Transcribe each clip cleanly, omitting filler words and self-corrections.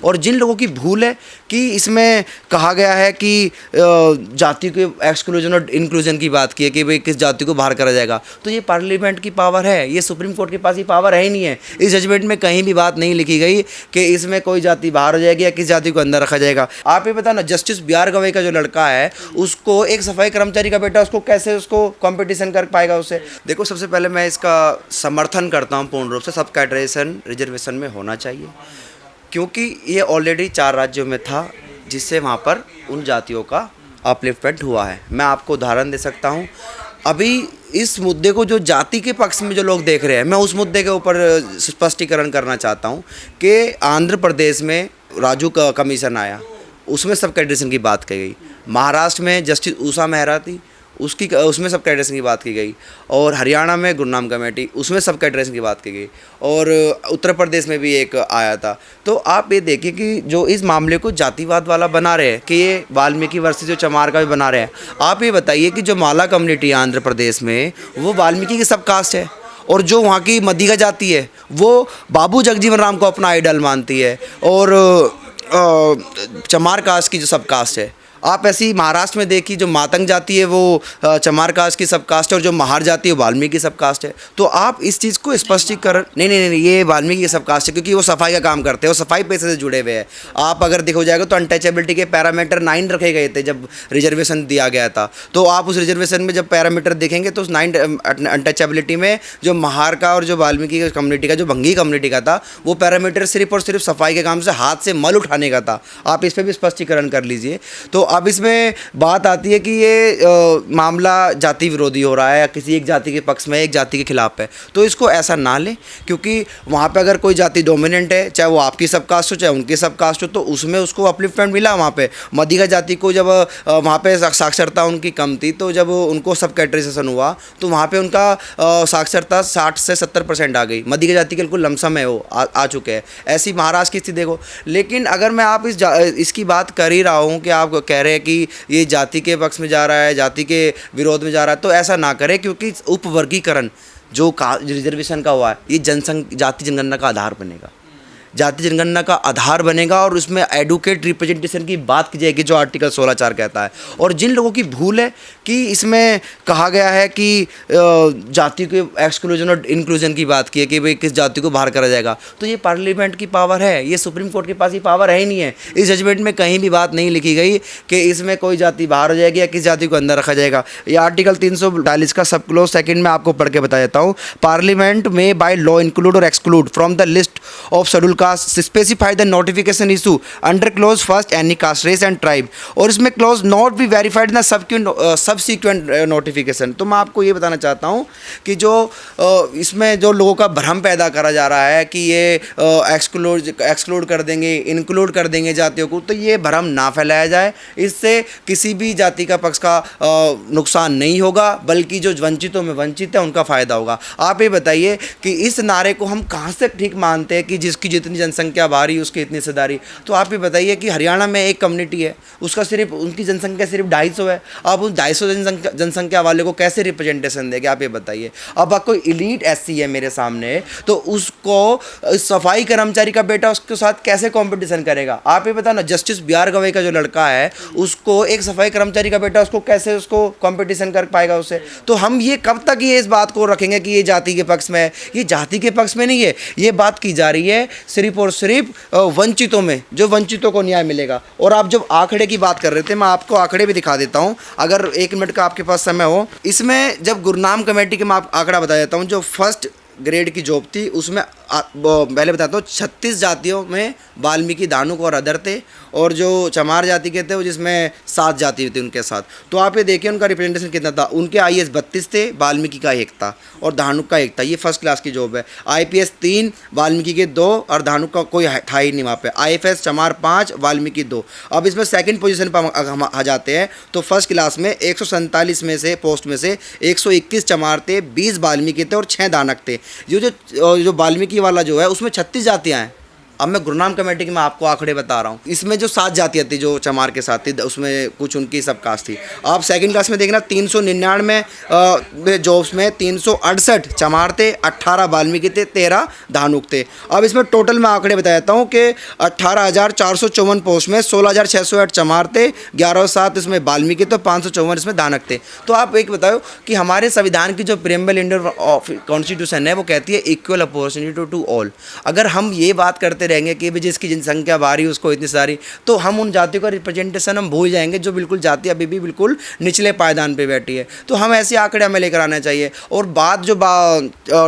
और जिन लोगों की भूल है कि इसमें कहा गया है कि जाति के एक्सक्लूजन और इंक्लूजन की बात की है कि भाई किस जाति को बाहर करा जाएगा, तो ये पार्लियामेंट की पावर है, ये सुप्रीम कोर्ट के पास ये पावर है ही नहीं है। इस जजमेंट में कहीं भी बात नहीं लिखी गई कि इसमें कोई जाति बाहर हो जाएगी या किस जाति को अंदर रखा जाएगा। आप ये बताना, जस्टिस बी आर गवई का जो लड़का है उसको एक सफाई कर्मचारी का बेटा उसको कैसे उसको कंपटीशन कर पाएगा उससे? देखो, सबसे पहले मैं इसका समर्थन करता हूँ पूर्ण रूप से, सब कैटेगराइजेशन रिजर्वेशन में होना चाहिए, क्योंकि ये ऑलरेडी 4 राज्यों में था जिससे वहाँ पर उन जातियों का अपलिफ्टमेंट हुआ है। मैं आपको उदाहरण दे सकता हूँ। अभी इस मुद्दे को जो जाति के पक्ष में जो लोग देख रहे हैं, मैं उस मुद्दे के ऊपर स्पष्टीकरण करना चाहता हूँ कि आंध्र प्रदेश में राजू का कमीशन आया, उसमें सब कैटेगराइजेशन की बात की गई। महाराष्ट्र में जस्टिस उषा मेहरा थी, उसमें सब कैटेगराइजेशन की बात की गई। और हरियाणा में गुरनाम कमेटी, उसमें सब कैटेगराइजेशन की बात की गई। और उत्तर प्रदेश में भी एक आया था। तो आप ये देखिए कि जो इस मामले को जातिवाद वाला बना रहे हैं कि ये वाल्मीकि वर्सेस जो चमार का भी बना रहे हैं। आप ये बताइए कि जो माला कम्युनिटी है आंध्र प्रदेश में, वो वाल्मीकि की सब कास्ट है, और जो वहाँ की मदिगा जाति है वो बाबू जगजीवन राम को अपना आइडल मानती है, और चमार कास्ट की जो सब कास्ट है। आप ऐसी महाराष्ट्र में देखिए, जो मातंग जाति है वो चमार कास्ट की सब कास्ट है, और जो महार जाति है वाल्मीकि की सब कास्ट है। तो आप इस चीज़ को स्पष्टीकरण नहीं, ये वाल्मीकि की सब कास्ट है क्योंकि वो सफाई का काम करते हैं, वो सफाई पेशे से जुड़े हुए हैं। आप अगर देखो जाएगा तो अनटचेबिलिटी के पैरामीटर 9 रखे गए थे जब रिजर्वेशन दिया गया था। तो आप उस रिजर्वेशन में जब पैरामीटर देखेंगे तो उस 9 अनटचेबिलिटी में जो महार का और जो वाल्मीकि कम्युनिटी का, जो भंगी कम्युनिटी का था, वो पैरामीटर सिर्फ और सिर्फ सफाई के काम से हाथ से मल उठाने का था। आप इस पर भी स्पष्टीकरण कर लीजिए। तो अब इसमें बात आती है कि ये मामला जाति विरोधी हो रहा है या किसी एक जाति के पक्ष में, एक जाति के खिलाफ है। तो इसको ऐसा ना लें, क्योंकि वहाँ पे अगर कोई जाति डोमिनेंट है, चाहे वो आपकी सब कास्ट हो चाहे उनकी सब कास्ट हो, तो उसमें उसको अपलिफ्टमेंट मिला। वहाँ पे मदिगा जाति को जब वहाँ पे साक्षरता उनकी कम थी, तो जब उनको सब कैटेगराइजेशन हुआ तो वहाँ पे उनका साक्षरता 60 से 70% आ गई। मदिगा जाति के बिल्कुल लमसम है, वो आ चुके हैं। ऐसी महाराष्ट्र की स्थिति देखो। लेकिन अगर मैं आप इसकी बात कर ही रहा हूँ कि आप कह रहे हैं कि ये जाति के पक्ष में जा रहा है, जाति के विरोध में जा रहा है, तो ऐसा ना करें, क्योंकि उपवर्गीकरण जो रिजर्वेशन का हुआ है, ये जाति जनगणना का आधार बनेगा, जाति जनगणना का आधार बनेगा, और उसमें एडुकेट रिप्रेजेंटेशन की बात की जाएगी जो आर्टिकल 16(4) कहता है। और जिन लोगों की भूल है कि इसमें कहा गया है कि जाति के एक्सक्लूजन और इंक्लूजन की बात की है कि भाई किस जाति को बाहर करा जाएगा, तो ये पार्लियामेंट की पावर है, ये सुप्रीम कोर्ट के पास ये पावर है ही नहीं है। इस जजमेंट में कहीं भी बात नहीं लिखी गई कि इसमें कोई जाति बाहर हो जाएगी या किस जाति को अंदर रखा जाएगा। ये आर्टिकल 342 का सब क्लोज सेकंड में आपको पढ़ के बता देता हूँ। पार्लियामेंट में बाय लॉ इंक्लूड और exclude from the list of schedule caste specify the notification issue under clause first any caste race and tribe, और इसमें clause not be verified in subsequent notification. तो मैं आपको ये बताना चाहता हूँ कि जो इसमें जो लोगों का भ्रम पैदा करा जा रहा है कि ये एक्सक्लूड कर देंगे, इंक्लूड कर देंगे जातियों को, तो ये भ्रम ना फैलाया जाए। इससे किसी भी जाति का पक्ष का नुकसान नहीं होगा, बल्कि जो वंचितों में वंचित है उनका फ़ायदा होगा। आप ये बताइए कि इस नारे को हम कहाँ से ठीक मानते हैं कि जिसकी जितनी जनसंख्या भारी उसकी इतनी हिस्सेदारी। तो आप ये बताइए कि हरियाणा में एक कम्युनिटी है, उसका सिर्फ उनकी जनसंख्या सिर्फ 250 है। आप उस 250 जनसंख्या वाले को कैसे रिप्रेजेंटेशन देंगे? आप ये बताइए। अब कोई इलीट एससी है मेरे सामने, तो उसको सफाई कर्मचारी का बेटा उसके साथ कैसे कंपटीशन करेगा? आप ये बताना, जस्टिस बी आर गवई का जो लड़का है उसको एक सफाई कर्मचारी का बेटा उसको कैसे उसको कंपटीशन कर पाएगा उससे? तो हम ये कब तक ये इस बात को रखेंगे कि ये जाति के पक्ष में है? ये जाति के पक्ष में नहीं है, ये बात की जा रही है सिर्फ और सिर्फ वंचितों में, जो वंचितों को न्याय मिलेगा। और आप जब आंकड़े की बात कर रहे थे, मैं आपको आंकड़े भी दिखा देता हूं अगर 1 मिनट का आपके पास समय हो। इसमें जब गुरनाम कमेटी के मैं आंकड़ा बता देता हूं, जो फर्स्ट ग्रेड की जॉब थी उसमें पहले बताता हूँ 36 जातियों में वाल्मीकि, धानुक और अदर थे, और जो चमार जाति के थे वो जिसमें 7 जाति थी उनके साथ। तो आप ये देखिए उनका रिप्रेजेंटेशन कितना था। उनके IAS 32 थे, वाल्मीकि का 1 था और धानुक का 1 था। ये फर्स्ट क्लास की जॉब है। IPS 3, वाल्मीकि के 2 और धानुक का कोई था ही नहीं वहाँ पे। IFS चमार 5, वाल्मीकि 2। अब इसमें सेकंड पोजीशन पर हम आ जाते हैं तो फर्स्ट क्लास में 147 में से पोस्ट में से 121 चमार थे, 20 वाल्मीकि थे और 6 धानक थे। जो वाल्मीकि वाला जो है उसमें 36 जातियाँ हैं। अब मैं गुरुनाम कमेटी के मैं आपको आंकड़े बता रहा हूँ। इसमें जो 7 जातियाँ थी जो चमार के साथ थी, उसमें कुछ उनकी सब कास्ट थी। आप सेकंड क्लास में देखना 399 जॉब्स में 368 चमार थे, 18 वाल्मीकि थे, 13 धानुक थे। अब इसमें टोटल मैं आंकड़े बता देता हूँ कि 18,454 पोस्ट में 16,608 चमार थे, 1107 इसमें वाल्मीकि थे, 554 इसमें धानक थे। तो आप एक बताओ कि हमारे संविधान की जो प्रीएम्बल इंडियन कॉन्स्टिट्यूशन है वो कहती है इक्वल अपॉर्चुनिटी टू ऑल। अगर हम ये बात करते रहेंगे कि भी जिसकी जनसंख्या भारी उसको इतनी सारी, तो हम उन जातियों का रिप्रेजेंटेशन हम भूल जाएंगे जो बिल्कुल जाति अभी भी बिल्कुल निचले पायदान पे बैठी है। तो हम ऐसे आंकड़े हमें लेकर आना चाहिए। और बात जो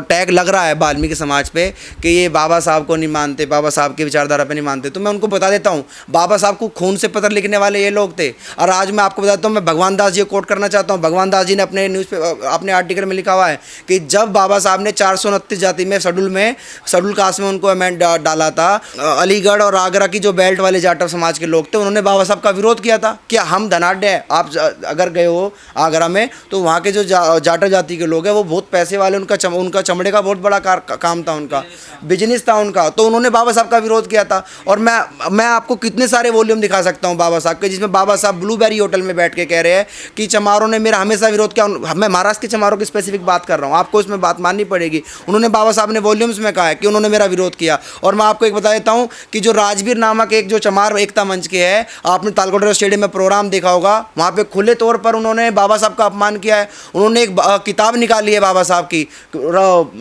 टैग लग रहा है वाल्मीकि समाज पे कि ये बाबा साहब को नहीं मानते, बाबा साहब की विचारधारा पे नहीं मानते, तो मैं उनको बता देता हूँ बाबा साहब को खून से पत्र लिखने वाले ये लोग थे। और आज मैं आपको बताता हूँ, मैं भगवान दास जी को कोट करना चाहता हूँ। भगवान दास जी ने अपने न्यूज़ पे अपने आर्टिकल में लिखा हुआ है कि जब बाबा साहब ने 429 जाति में शेड्यूल कास्ट में उनको अमेंड डाला था, अलीगढ़ और आगरा की जो बेल्ट वाले जाटव समाज के लोग थे उन्होंने बाबा साहब का विरोध किया था। क्या हम धनाढ़ हैं? आप अगर गए हो आगरा में तो वहाँ के जो जाटव जाति के लोग हैं वो बहुत पैसे वाले, उनका चमड़े का बहुत बड़ा काम था, उनका बिजनेस था उनका, तो उन्होंने बाबा साहब का विरोध किया था। और मैं आपको कितने सारे वॉल्यूम दिखा सकता हूँ बाबा साहब के, जिसमें बाबा साहब ब्लूबेरी होटल में बैठ के कह रहे हैं कि चमारों ने मेरा हमेशा विरोध किया। मैं महाराष्ट्र के चमारों की स्पेसिफिक बात कर रहा हूँ, आपको इसमें बात माननी पड़ेगी। उन्होंने बाबा साहब ने वॉल्यूम्स में कहा है कि उन्होंने मेरा विरोध किया। और मैं आपको एक बता देता हूँ कि जो राजवीर नामक एक जो चमार एकता मंच के है, आपने तालकोटरा स्टेडियम में प्रोग्राम देखा होगा, वहाँ पे खुले तौर पर उन्होंने बाबा साहब का अपमान किया है। उन्होंने एक किताब निकाली है बाबा साहब की,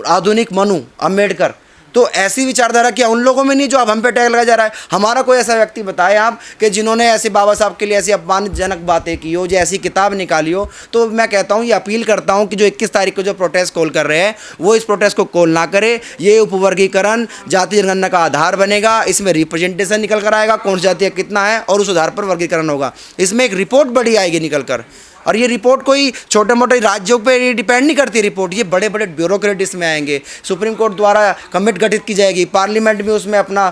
आधुनिक मनु अम्बेडकर। तो ऐसी विचारधारा क्या उन लोगों में नहीं जो अब हम पे टैग लगाया जा रहा है? हमारा कोई ऐसा व्यक्ति बताए आप कि जिन्होंने ऐसे बाबा साहब के लिए ऐसी अपमानजनक बातें की हो, जो ऐसी किताब निकाली हो। तो मैं कहता हूँ, ये अपील करता हूँ कि जो 21 तारीख को जो प्रोटेस्ट कॉल कर रहे हैं वो इस प्रोटेस्ट को कॉल ना करे। ये उपवर्गीकरण जाति जनगणना का आधार बनेगा, इसमें रिप्रेजेंटेशन निकल कर आएगा, कौन सी जाति कितना है और उस आधार पर वर्गीकरण होगा। इसमें एक रिपोर्ट बड़ी आएगी निकल कर, और ये रिपोर्ट कोई छोटे मोटे राज्यों पे डिपेंड नहीं करती रिपोर्ट, ये बड़े बड़े ब्यूरोक्रेट इसमें आएंगे। सुप्रीम कोर्ट द्वारा कमेटी गठित की जाएगी, पार्लियामेंट भी उसमें अपना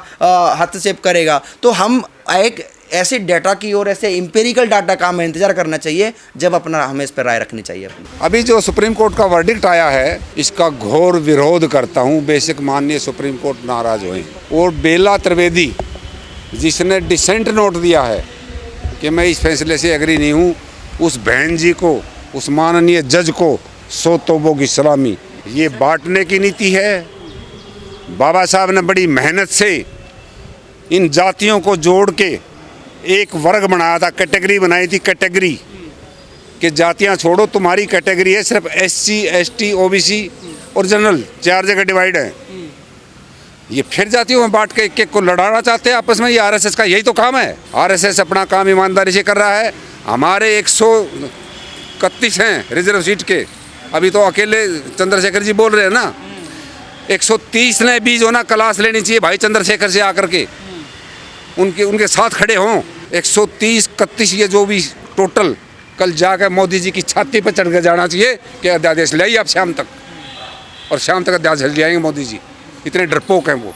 हस्तक्षेप करेगा। तो हम एक ऐसे डाटा की और ऐसे एम्पिरिकल डाटा का हमें इंतजार करना चाहिए, जब अपना हमें इस पर राय रखनी चाहिए अपनी। अभी जो सुप्रीम कोर्ट का वर्डिक्ट आया है इसका घोर विरोध करता हूँ। बेशक माननीय सुप्रीम कोर्ट नाराज हुए, और बेला त्रिवेदी जिसने डिसेंट नोट दिया है कि मैं इस फैसले से एग्री नहीं हूँ, उस बहन जी को, उस माननीय जज को 100 तोबों की सलामी। ये बांटने की नीति है। बाबा साहब ने बड़ी मेहनत से इन जातियों को जोड़ के एक वर्ग बनाया था, कैटेगरी बनाई थी, कैटेगरी कि जातियां छोड़ो, तुम्हारी कैटेगरी है सिर्फ SC ST OBC और जनरल, 4 जगह डिवाइड है। ये फिर जातियों में बांट के एक एक को लड़ाना चाहते हैं आपस में। ये RSS का यही तो काम है। RSS अपना काम ईमानदारी से कर रहा है। हमारे 131 हैं रिजर्व सीट के, अभी तो अकेले चंद्रशेखर जी बोल रहे हैं ना। 130 ने भी जो ना क्लास लेनी चाहिए भाई चंद्रशेखर से आकर के, उनके साथ खड़े हों। 130-31 ये जो भी टोटल कल जाकर मोदी जी की छाती पर चढ़ कर जाना चाहिए कि अध्यादेश ले आइए आप शाम तक, और शाम तक अध्यादेश ले आएंगे मोदी जी। इतने डरपोक हैं वो।